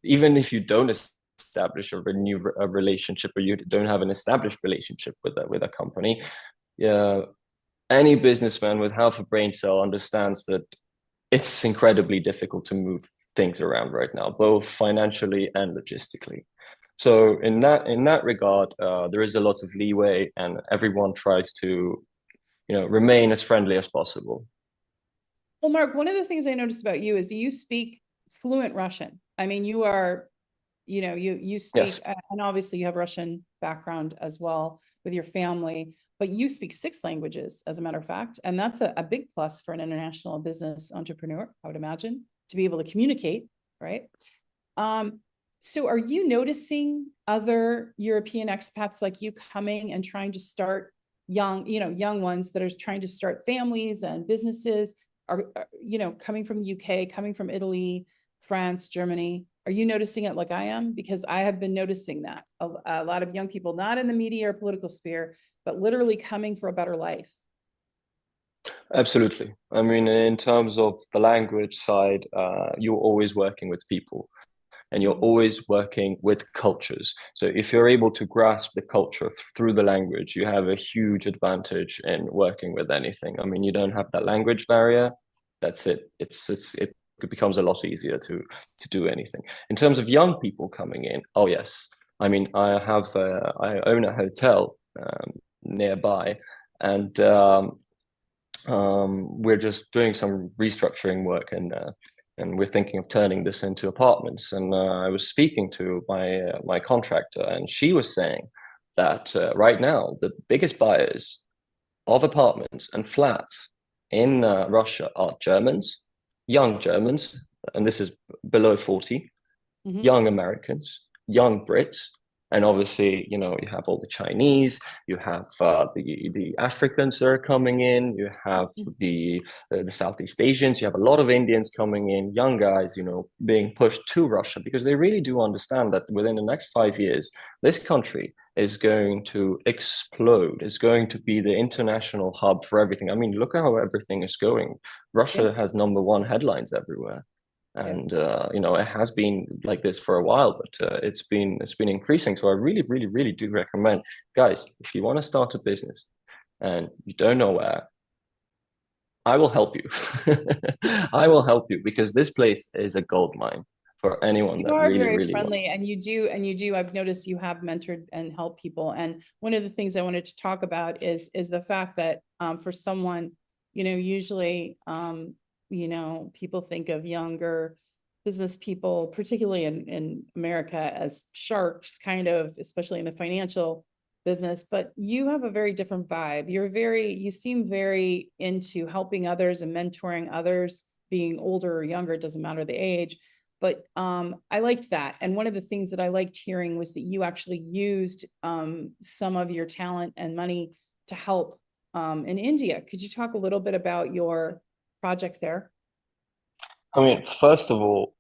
even if you don't establish a relationship, or you don't have an established relationship with a company, yeah, any businessman with half a brain cell understands that it's incredibly difficult to move things around right now, both financially and logistically. So in that regard, there is a lot of leeway, and everyone tries to, remain as friendly as possible. Well, Mark, one of the things I noticed about you is that you speak fluent Russian. I mean, you are, you speak, Yes. and obviously you have Russian background as well with your family, but you speak 6 languages, as a matter of fact. And that's a big plus for an international business entrepreneur, I would imagine, to be able to communicate, right? So are you noticing other European expats like you coming and trying to start young ones that are trying to start families and businesses, are coming from the UK, coming from Italy, France, Germany? Are you noticing it like I am? Because I have been noticing that a lot of young people, not in the media or political sphere, but literally coming for a better life. Absolutely. I mean, in terms of the language side, you're always working with people, and you're always working with cultures. So if you're able to grasp the culture through the language, you have a huge advantage in working with anything. I mean, you don't have that language barrier. That's it. It becomes a lot easier to do anything. In terms of young people coming in, oh yes. I mean, I own a hotel nearby, and we're just doing some restructuring work, and we're thinking of turning this into apartments. And I was speaking to my contractor, and she was saying that right now the biggest buyers of apartments and flats in Russia are Germans, young Germans, and this is below 40, young Americans, young Brits, and obviously, you have all the Chinese, you have the Africans that are coming in, you have the Southeast Asians, you have a lot of Indians coming in, young guys, being pushed to Russia, because they really do understand that within the next 5 years, this country is going to explode. It's going to be the international hub for everything. I mean, look at how everything is going. Russia has #1 headlines everywhere. And it has been like this for a while, but it's been increasing. So I really, really, really do recommend, guys, if you want to start a business and you don't know where, I will help you. I will help you, because this place is a gold mine for anyone You that are really, very really wants. friendly, and you do. I've noticed you have mentored and helped people. And one of the things I wanted to talk about is the fact that for someone, usually people think of younger business people, particularly in America, as sharks, kind of, especially in the financial business. But you have a very different vibe. You seem very into helping others and mentoring others, being older or younger, it doesn't matter the age. But I liked that. And one of the things that I liked hearing was that you actually used some of your talent and money to help in India. Could you talk a little bit about your project there? I mean, first of all,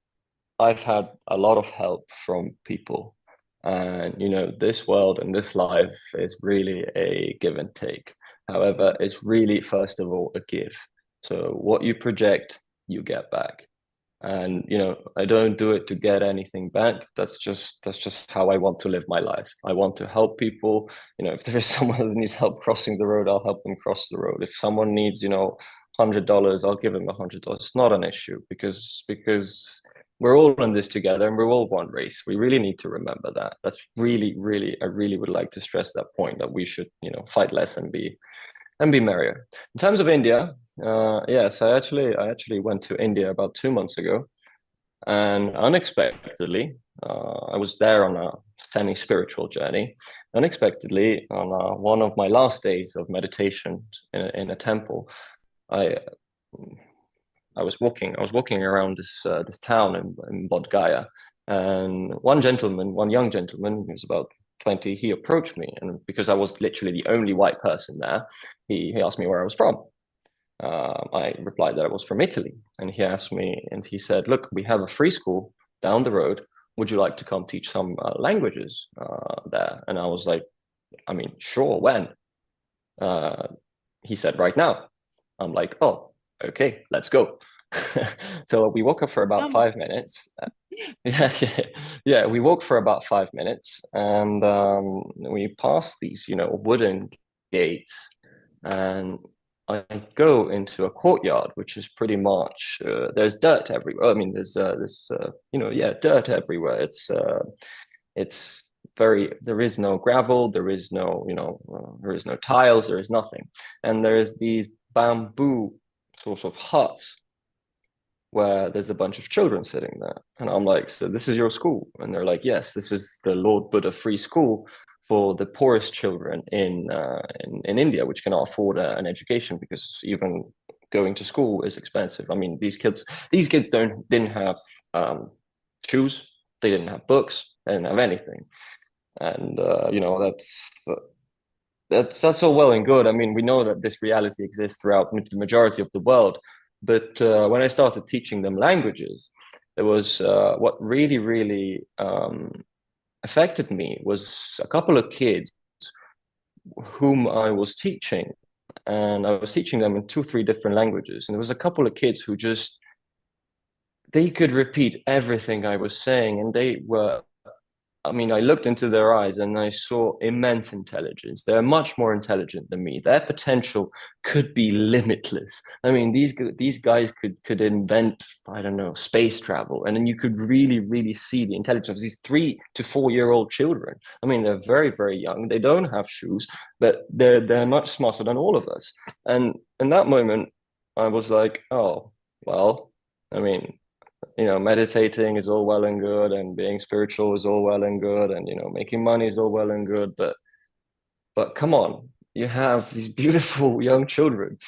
I've had a lot of help from people. And, this world and this life is really a give and take. However, it's really, first of all, a give. So what you project, you get back. And, I don't do it to get anything back. That's just how I want to live my life. I want to help people. If there is someone that needs help crossing the road, I'll help them cross the road. If someone needs, $100, I'll give them $100. It's not an issue, because we're all in this together, and we're all one race. We really need to remember that. That's really, really, I really would like to stress that point, that we should, fight less and be merrier. In terms of India, yes, I actually went to India about 2 months ago, and unexpectedly, I was there on a semi-spiritual journey. Unexpectedly, on one of my last days of meditation in a temple, I I was walking around this town in Bodh Gaya, and one young gentleman, he was about 20, he approached me, and because I was literally the only white person there, he asked me where I was from. I replied that I was from Italy, and he asked me, and he said, "Look, we have a free school down the road. Would you like to come teach some languages there?" And I was like, "I mean, sure, when?" Uh, he said, "Right now." I'm like, "Oh, okay, let's go." So we walk up for about Yum. 5 minutes. Yeah, yeah, yeah. We walk for about 5 minutes, and we pass these, wooden gates, and I go into a courtyard, which is pretty much there's dirt everywhere. I mean, yeah, dirt everywhere. It's very there is no gravel, there is no there is no tiles, there is nothing, and there's these bamboo sort of huts where there's a bunch of children sitting there. And I'm like, so this is your school? And they're like, yes, this is the Lord Buddha free school for the poorest children in India, which cannot afford an education because even going to school is expensive. I mean, these kids didn't have shoes, they didn't have books, they didn't have anything. And that's all well and good. I mean, we know that this reality exists throughout the majority of the world. But when I started teaching them languages, there was what really, really affected me was a couple of kids whom I was teaching, and I was teaching them in 2, 3 different languages. And there was a couple of kids who just they could repeat everything I was saying, and they were I mean, I looked into their eyes and I saw immense intelligence. They're much more intelligent than me. Their potential could be limitless. I mean, these guys could invent, I don't know, space travel, and then you could really, really see the intelligence of these 3 to 4 year old children. I mean, they're very, very young. They don't have shoes, but they're much smarter than all of us. And in that moment, I was like, oh, well, I mean, meditating is all well and good, and being spiritual is all well and good, and making money is all well and good, but come on, you have these beautiful young children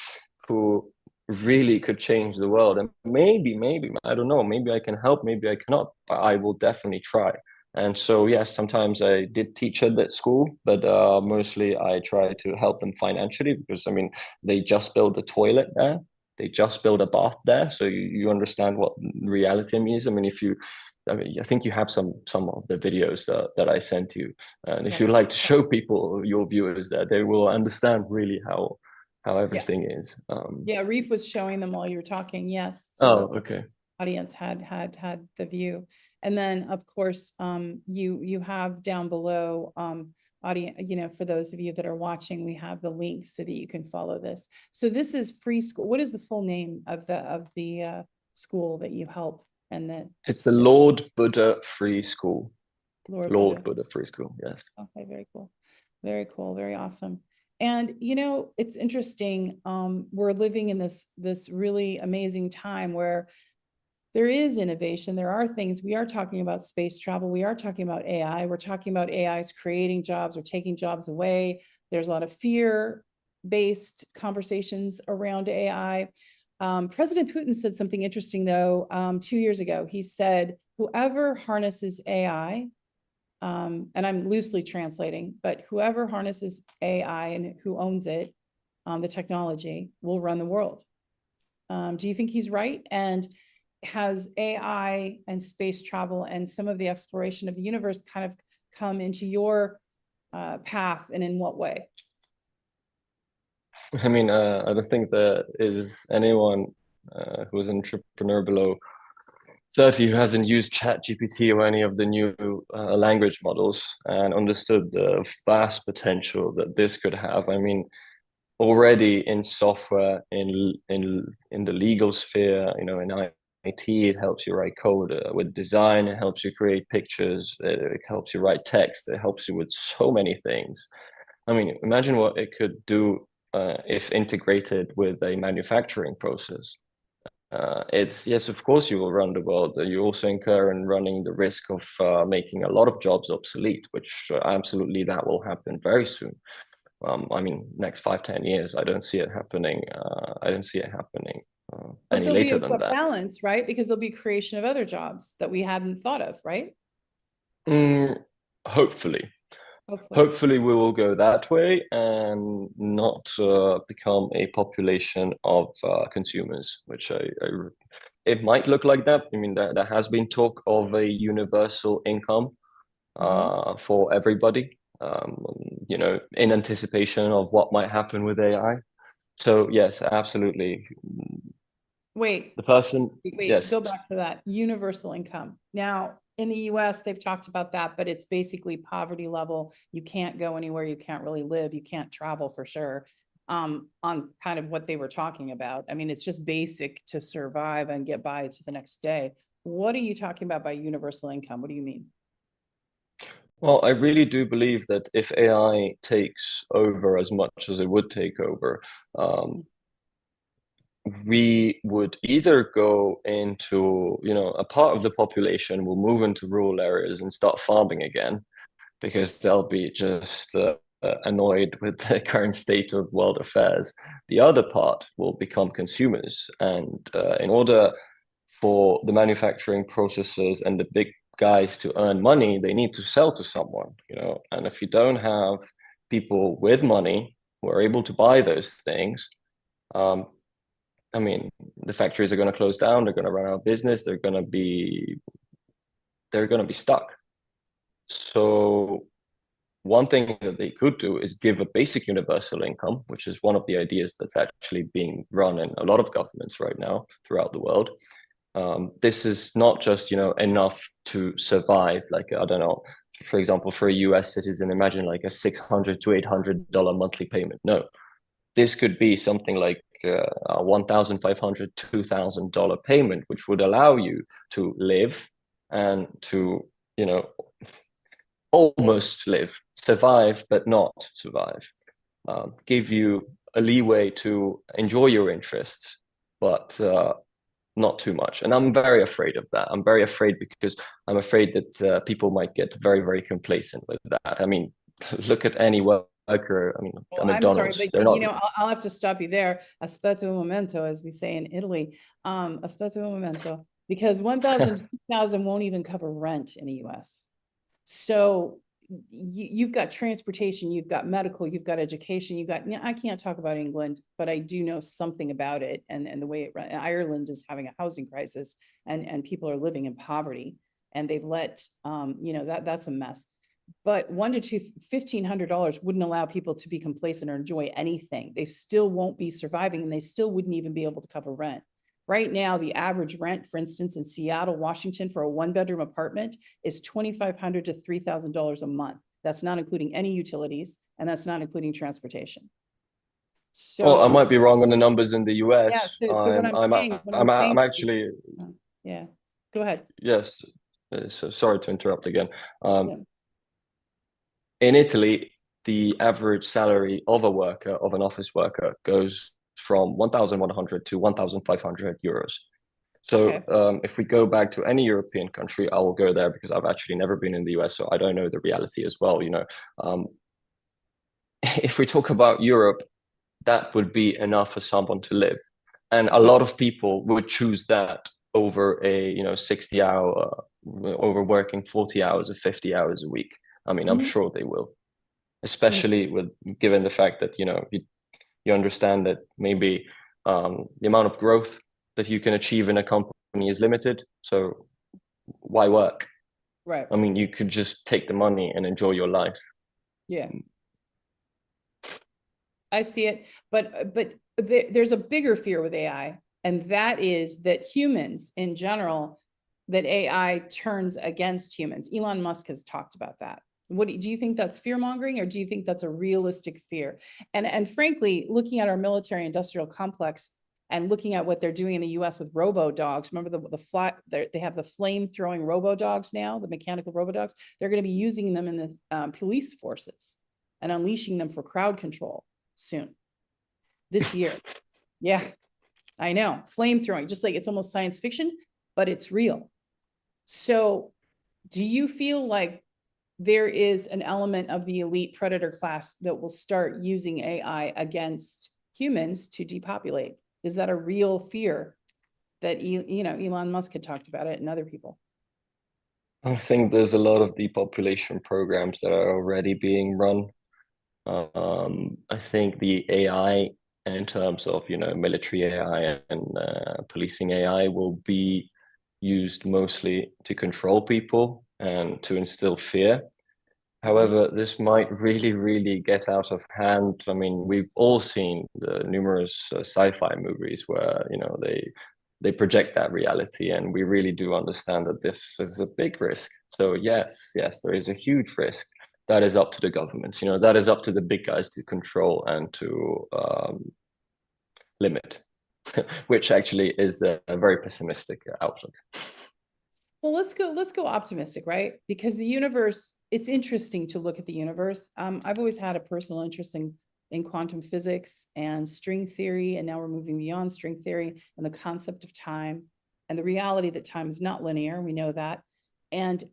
who really could change the world, and maybe I don't know, maybe I can help, maybe I cannot, but I will definitely try. And so yes, sometimes I did teach at that school, but mostly I try to help them financially because I mean they just built a toilet there, they just built a bath there, so you understand what reality means. I mean, I mean, I think you have some of the videos that I sent you, and if you Yes. like to show people, your viewers, that they will understand really how Yeah. everything is. Yeah. Reef was showing them while you were talking. Yes. So the Oh, okay. audience had the view. And then of course, you have down below, audience, for those of you that are watching, we have the link so that you can follow this. So this is free school. What is the full name of the school that you help and that It's the that Lord Buddha Free School. Lord Lord Buddha? Buddha Free School. Yes. Okay, very cool. Very cool, very awesome. And it's interesting. We're living in this really amazing time where there is innovation. There are things. We are talking about space travel. We are talking about AI. We're talking about AIs creating jobs or taking jobs away. There's a lot of fear-based conversations around AI. President Putin said something interesting, though, 2 years ago. He said, whoever harnesses AI, and I'm loosely translating, but whoever harnesses AI and who owns it, the technology, will run the world. Do you think he's right? And has AI and space travel and some of the exploration of the universe kind of come into your path, and in what way? I mean, I don't think there is anyone who is an entrepreneur below 30 who hasn't used ChatGPT or any of the new language models and understood the vast potential that this could have. I mean, already in software, in the legal sphere, in IT, it helps you write code. With design, it helps you create pictures. It helps you write text. It helps you with so many things. I mean, imagine what it could do if integrated with a manufacturing process. It's yes, of course, you will run the world. You also incur in running the risk of making a lot of jobs obsolete, which absolutely that will happen very soon. I mean, next 5, 10 years, I don't see it happening. I don't see it happening But any there'll be later a than that. balance, right? Because there'll be creation of other jobs that we hadn't thought of, right? Mm, hopefully, Hopefully. hopefully we will go that way and not become a population of consumers, which it might look like that. I mean, there has been talk of a universal income Mhm. for everybody, in anticipation of what might happen with AI. So yes, absolutely. Wait, The person, go yes. back to that universal income. Now, in the US, they've talked about that, but it's basically poverty level. You can't go anywhere, you can't really live, you can't travel for sure. On kind of what they were talking about. I mean, it's just basic to survive and get by to the next day. What are you talking about by universal income? What do you mean? Well, I really do believe that if AI takes over as much as it would take over, we would either go into, a part of the population will move into rural areas and start farming again because they'll be just annoyed with the current state of world affairs. The other part will become consumers. And in order for the manufacturing processes and the big guys to earn money, they need to sell to someone, And if you don't have people with money who are able to buy those things, um, I mean, the factories are going to close down. They're going to run out of business. They're going to be stuck. So one thing that they could do is give a basic universal income, which is one of the ideas that's actually being run in a lot of governments right now throughout the world. This is not just, enough to survive. Like, I don't know, for example, for a US citizen, imagine like a $600 to $800 monthly payment. No, this could be something like a $1,500, $2,000 payment, which would allow you to live and to, you know, almost live, survive, but not survive. Give you a leeway to enjoy your interests, but not too much. And I'm very afraid of that. I'm very afraid because I'm afraid that people might get very, very complacent with that. I mean, look at any worker. I mean, Well, at I'm sorry, McDonald's, but they're not. I'll have to stop you there. Aspetto un momento, as we say in Italy. Aspetto un momento, because 1,000, 2,000 won't even cover rent in the US. So you've got transportation, you've got medical, you've got education, you've got, I can't talk about England, but I do know something about it and the way it runs. Ireland is having a housing crisis and people are living in poverty and they've let, that's a mess. But $1 to $1,500 wouldn't allow people to be complacent or enjoy anything. They still won't be surviving and they still wouldn't even be able to cover rent. Right now, the average rent, for instance, in Seattle, Washington, for a one-bedroom apartment is $2,500 to $3,000 a month. That's not including any utilities, and that's not including transportation. Well, I So, might be wrong on the numbers in the yeah. US. So what I'm I'm saying, actually, yeah. Go ahead. yes. So sorry to interrupt again. Yeah. In Italy, the average salary of a worker, of an office worker, goes from 1,100 to 1,500 euros. So Okay. if we go back to any European country, I will go there because I've actually never been in the US, so I don't know the reality as well. If we talk about Europe, that would be enough for someone to live, and a lot of people would choose that over a 60-hour, over working 40 hours or 50 hours a week. I mean, I'm Mhm. sure they will, especially with given the fact that you understand that maybe the amount of growth that you can achieve in a company is limited. So why work? Right. I mean, you could just take the money and enjoy your life. Yeah. I see it, but there's a bigger fear with AI, and that is that humans in general, that AI turns against humans. Elon Musk has talked about that. What do you think that's fear mongering, or do you think that's a realistic fear? And frankly, looking at our military industrial complex and looking at what they're doing in the U.S. with robo dogs. Remember the flat? They have the flame throwing robo dogs now, the mechanical robo dogs. They're going to be using them in the police forces and unleashing them for crowd control soon this year. Yeah, I know. Flame throwing, just like it's almost science fiction, but it's real. So do you feel like there is an element of the elite predator class that will start using AI against humans to depopulate? Is that a real fear that, Elon Musk had talked about it and other people? I think there's a lot of depopulation programs that are already being run. I think the AI, in terms of military AI and policing AI, will be used mostly to control people and to instill fear. However, this might really, really get out of hand. I mean, we've all seen the numerous sci-fi movies where they they project that reality, and we really do understand that this is a big risk. So yes, there is a huge risk. That is up to the governments, that is up to the big guys to control and to limit, which actually is a very pessimistic outlook. Well, let's go optimistic, right? Because the universe, it's interesting to look at the universe. I've always had a personal interest in quantum physics and string theory, and now we're moving beyond string theory and the concept of time and the reality that time is not linear. We know that. And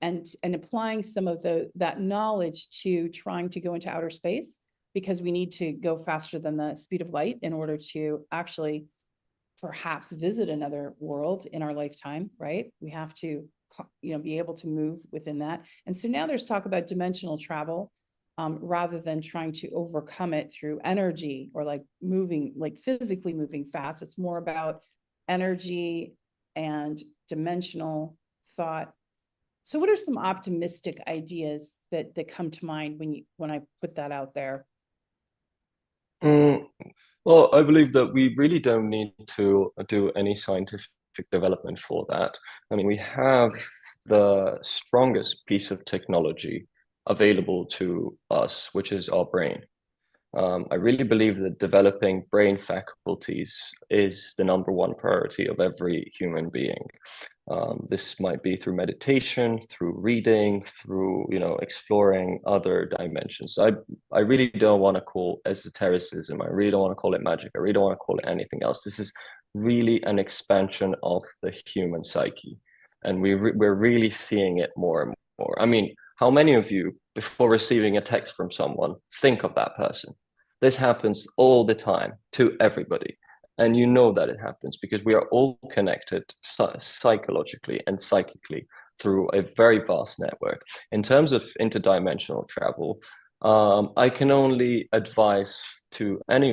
applying some of that knowledge to trying to go into outer space, because we need to go faster than the speed of light in order to actually perhaps visit another world in our lifetime, right? We have to, be able to move within that. And so now there's talk about dimensional travel, rather than trying to overcome it through energy or like moving, like physically moving fast. It's more about energy and dimensional thought. So what are some optimistic ideas that come to mind when I put that out there? Mm, well, I believe that we really don't need to do any scientific development for that. I mean, we have the strongest piece of technology available to us, which is our brain. I really believe that developing brain faculties is the number one priority of every human being. This might be through meditation, through reading, through exploring other dimensions. I really don't want to call esotericism. I really don't want to call it magic. I really don't want to call it anything else. This is really an expansion of the human psyche, and we're really seeing it more and more. I mean, how many of you, before receiving a text from someone, think of that person? This happens all the time to everybody. And you know that it happens because we are all connected psychologically and psychically through a very vast network. In terms of interdimensional travel, I can only advise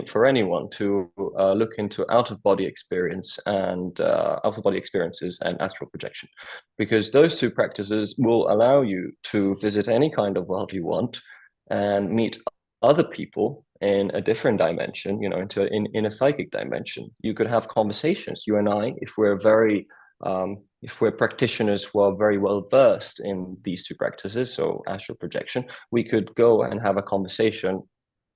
for anyone to look into out-of-body experience and out-of-body experiences and astral projection, because those two practices will allow you to visit any kind of world you want and meet other people in a different dimension, in a psychic dimension. You could have conversations, you and I, if we're practitioners who are very well versed in these two practices, so astral projection, we could go and have a conversation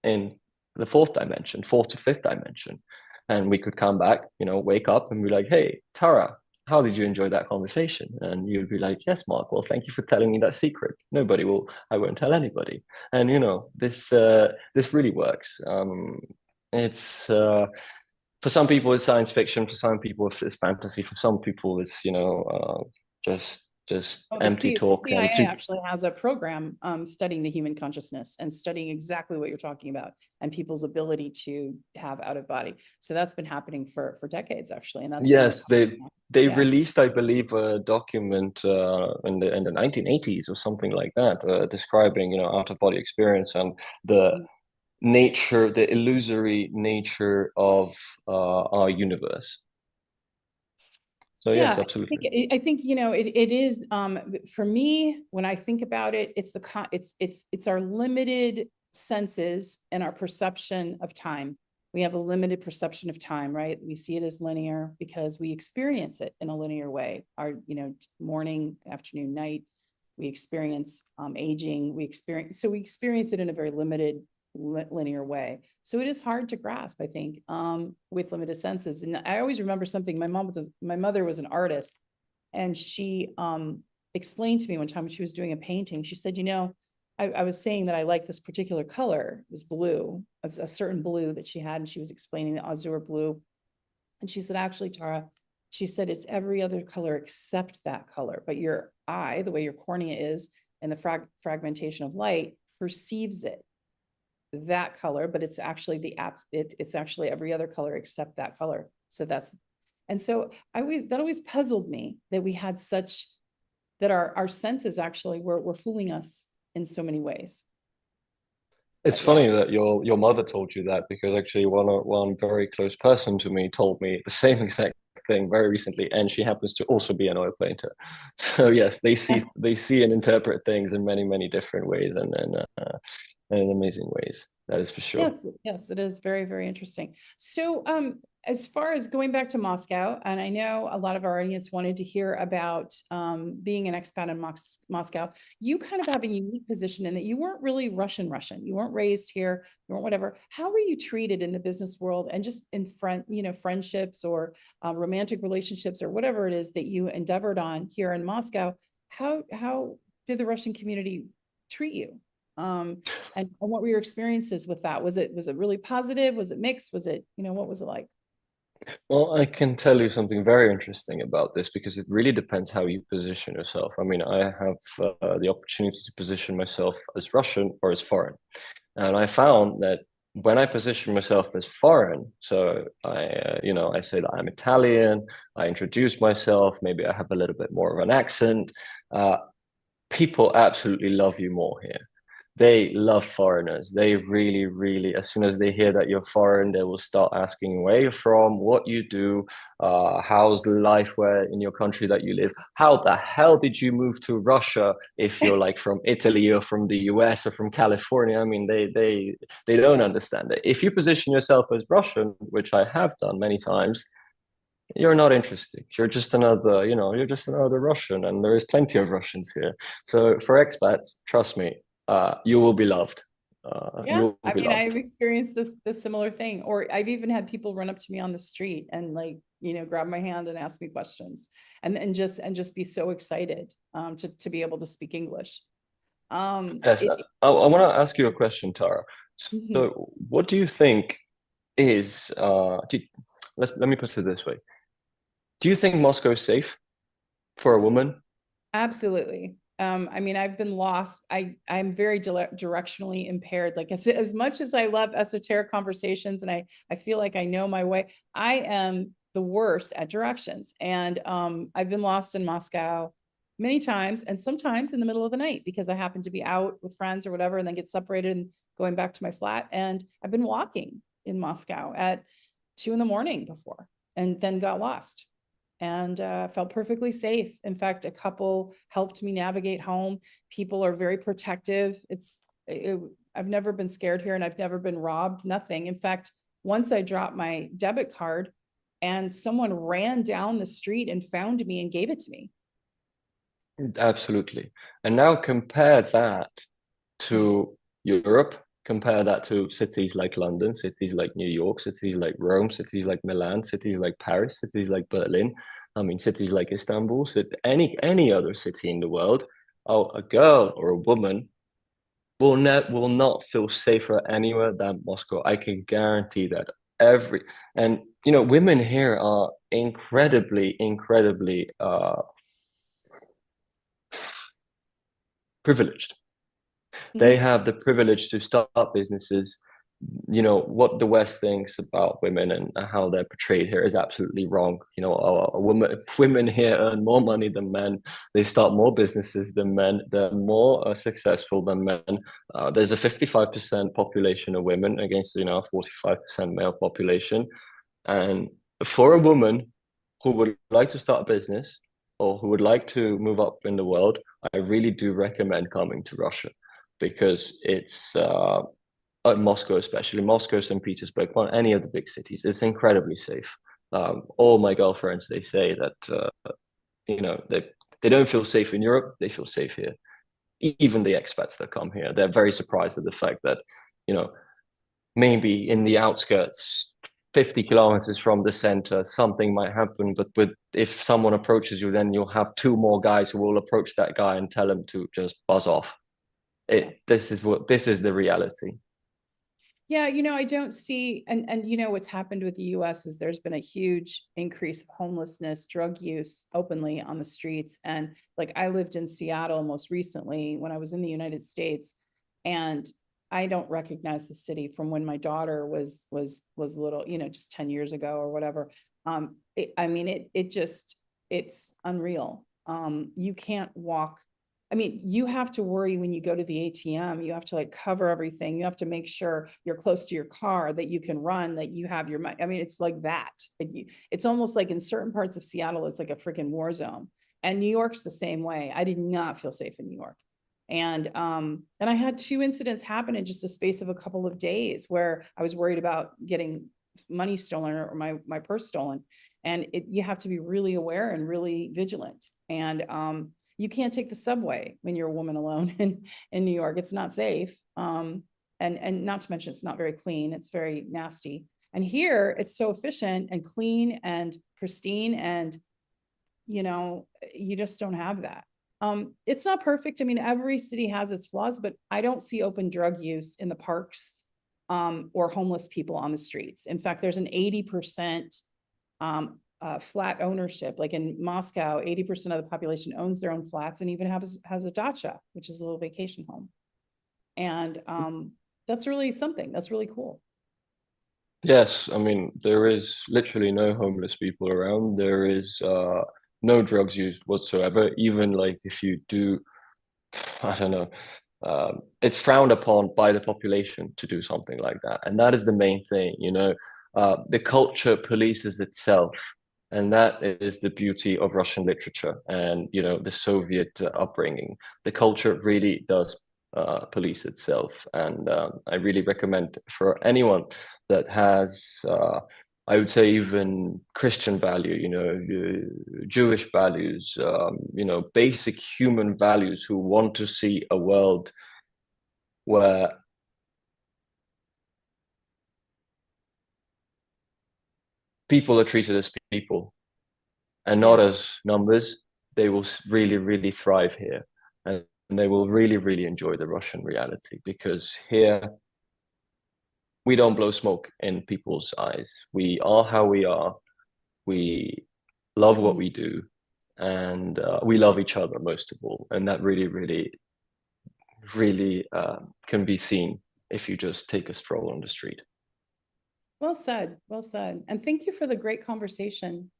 in the fourth to fifth dimension. And we could come back, wake up and be like, hey, Tara, how did you enjoy that conversation? And you'd be like, yes, Mark, well, thank you for telling me that secret. I won't tell anybody. And this really works. It's for some people it's science fiction, for some people it's fantasy, for some people it's just Oh, empty the talk and CIA actually has a program studying the human consciousness and studying exactly what you're talking about and people's ability to have out of body. So that's been happening for decades actually, and that's been yes, they yeah. released, I believe, a document in the 1980s or something like that, describing out of body experience and the illusory nature of our universe. So Yeah, yes, absolutely. I think it is for me when I think about it, it's our limited senses and our perception of time. We have a limited perception of time, right? We see it as linear because we experience it in a linear way. Our morning, afternoon, night, we experience aging, we experience it in a very limited linear way. So it is hard to grasp, I think, with limited senses. And I always remember something. My mother was an artist, and she explained to me one time when she was doing a painting. She said, I was saying that I like this particular color. It was blue, a certain blue that she had, and she was explaining the azure blue. And she said, actually, Tara, she said it's every other color except that color. But your eye, the way your cornea is, and the fragmentation of light perceives it that color, but it's actually it's actually every other color except that color. So that always puzzled me that we had that our senses actually were fooling us in so many ways. It's funny that your mother told you that, because actually one very close person to me told me the same exact thing very recently, and she happens to also be an oil painter. So yes, they see and interpret things in many different ways, and in amazing ways. That is for sure. Yes, it is very, very interesting. So as far as going back to Moscow, and I know a lot of our audience wanted to hear about being an expat in Moscow, you kind of have a unique position in that you weren't really Russian. You weren't raised here, you weren't whatever. How were you treated in the business world and just in friendships or romantic relationships or whatever it is that you endeavored on here in Moscow? How did the Russian community treat you? And what were your experiences with that? Was it really positive? Was it mixed? Was it, what was it like? Well, I can tell you something very interesting about this because it really depends how you position yourself. I mean, I have the opportunity to position myself as Russian or as foreign. And I found that when I position myself as foreign, so I say that I'm Italian, I introduce myself, maybe I have a little bit more of an accent, uh, people absolutely love you more here. They love foreigners. They really, really, as soon as they hear that you're foreign, they will start asking where you're from, what you do, how's life where in your country that you live. How the hell did you move to Russia if you're like from Italy or from the US or from California? I mean, they don't understand it. If you position yourself as Russian, which I have done many times, you're not interesting. You're just another Russian, and there is plenty of Russians here. So for expats, trust me, you will be loved. Yeah, You will I be mean, I've loved. experienced this similar thing, or I've even had people run up to me on the street and like, grab my hand and ask me questions, and just be so excited to be able to speak English. Yes, I want to ask you a question, Tara. Mhm. So, what do you think is? Let me put it this way. Do you think Moscow is safe for a woman? Absolutely. I mean, I've been lost. I'm very directionally impaired. Like as much as I love esoteric conversations and I feel like I know my way, I am the worst at directions. And I've been lost in Moscow many times, and sometimes in the middle of the night because I happen to be out with friends or whatever, and then get separated and going back to my flat. And I've been walking in Moscow at 2 in the morning before, and then got lost and felt perfectly safe. In fact, a couple helped me navigate home. People are very protective. I've never been scared here, and I've never been robbed, nothing. In fact, once I dropped my debit card and someone ran down the street and found me and gave it to me. Absolutely. And now compare that to Europe, compare that to cities like London, cities like New York, cities like Rome, cities like Milan, cities like Paris, cities like Berlin. I mean, cities like Istanbul, any other city in the world. Oh, a girl or a woman will not feel safer anywhere than Moscow. I can guarantee that. And women here are incredibly, incredibly privileged. They Mhm. have the privilege to start businesses. What the West thinks about women and how they're portrayed here is absolutely wrong. Women here earn more money than men. They start more businesses than men. They're more successful than men. There's a 55% population of women against 45% male population. And for a woman who would like to start a business or who would like to move up in the world, I really do recommend coming to Russia because it's Moscow, especially Moscow, St. Petersburg, or any of the big cities. It's incredibly safe. All my girlfriends, they say that they don't feel safe in Europe. They feel safe here. Even the expats that come here, they're very surprised at the fact that you know maybe in the outskirts, 50 kilometers from the center, something might happen. But if someone approaches you, then you'll have two more guys who will approach that guy and tell him to just buzz off. Yeah. This is the reality. Yeah, I don't see, and what's happened with the US is there's been a huge increase of homelessness, drug use openly on the streets. And like I lived in Seattle most recently when I was in the United States, and I don't recognize the city from when my daughter was little, just 10 years ago or whatever. I mean, it's unreal. You can't walk. I mean, you have to worry when you go to the ATM. You have to like cover everything. You have to make sure you're close to your car, that you can run, that you have your money. I mean, it's like that. It's almost like in certain parts of Seattle, it's like a freaking war zone. And New York's the same way. I did not feel safe in New York. And I had two incidents happen in just a space of a couple of days where I was worried about getting money stolen or my purse stolen. And you have to be really aware and really vigilant. And you can't take the subway when you're a woman alone in New York. It's not safe. And not to mention it's not very clean. It's very nasty. And here it's so efficient and clean and pristine, and you just don't have that. It's not perfect. I mean, every city has its flaws, but I don't see open drug use in the parks or homeless people on the streets. In fact, there's an 80% flat ownership. Like in Moscow, 80% of the population owns their own flats and even has a dacha, which is a little vacation home. And that's really something. That's really cool. Yes, I mean, there is literally no homeless people around. There is no drugs used whatsoever. Even like if you do, I don't know, it's frowned upon by the population to do something like that. And that is the main thing, the culture polices itself. And that is the beauty of Russian literature and, the Soviet upbringing. The culture really does police itself. And I really recommend for anyone that has, I would say, even Christian value, Jewish values, basic human values, who want to see a world where people are treated as people and not as numbers. They will really, really thrive here. And they will really, really enjoy the Russian reality, because here we don't blow smoke in people's eyes. We are how we are. We love what we do, and we love each other most of all. And that really, really, really can be seen if you just take a stroll on the street. Well said. Well said. And thank you for the great conversation.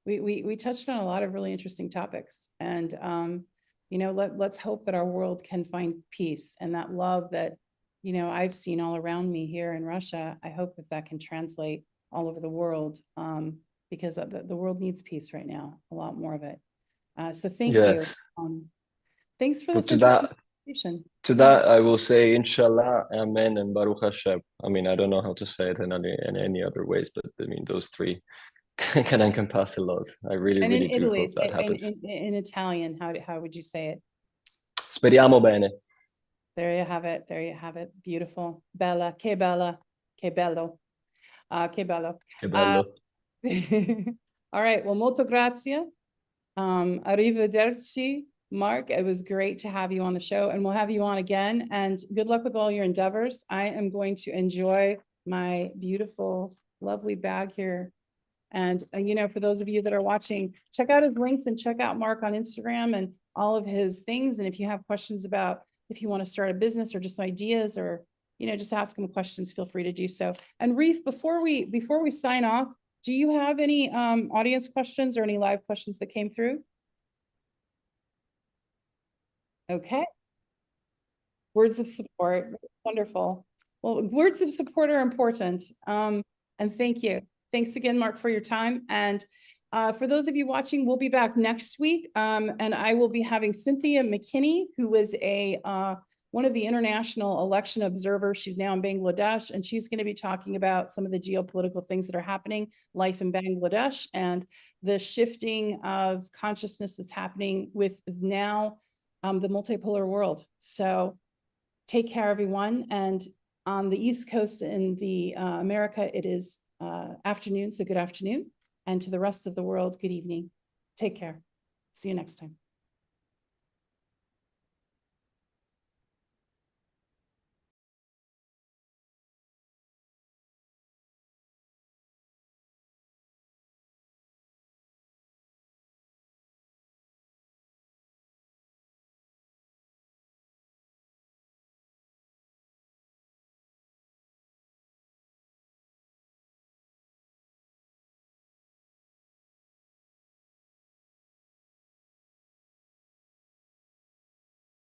We touched on a lot of really interesting topics, and let's hope that our world can find peace, and that love that I've seen all around me here in Russia. I hope that can translate all over the world, because the world needs peace right now, a lot more of it. So thank you. Thanks for this interesting conversation. To that, I will say, Inshallah, Amen, and Baruch Hashem. I mean, I don't know how to say it in any other ways, but I mean, those three can encompass a lot. I really, and really in do Italy, hope that happens. In Italian, how would you say it? Speriamo bene. There you have it. There you have it. Beautiful. Bella. Che bella. Che bello. Che bello. Che bello. All right. Well, molto grazie. Arrivederci, Mark. It was great to have you on the show, and we'll have you on again. And good luck with all your endeavors. I am going to enjoy my beautiful, lovely bag here. And, for those of you that are watching, check out his links and check out Mark on Instagram and all of his things. And if you have questions about if you want to start a business or just ideas, or, just ask him questions, feel free to do so. And Reif, before we sign off, do you have any audience questions or any live questions that came through? Okay. Words of support. Wonderful. Well, words of support are important. And thank you. Thanks again, Mark, for your time. And for those of you watching, we'll be back next week. And I will be having Cynthia McKinney, who is one of the international election observers. She's now in Bangladesh, and she's going to be talking about some of the geopolitical things that are happening, life in Bangladesh, and the shifting of consciousness that's happening with now the multipolar world. So take care, everyone. And on the East Coast in the America, it is afternoon, so good afternoon. And to the rest of the world, good evening. Take care. See you next time.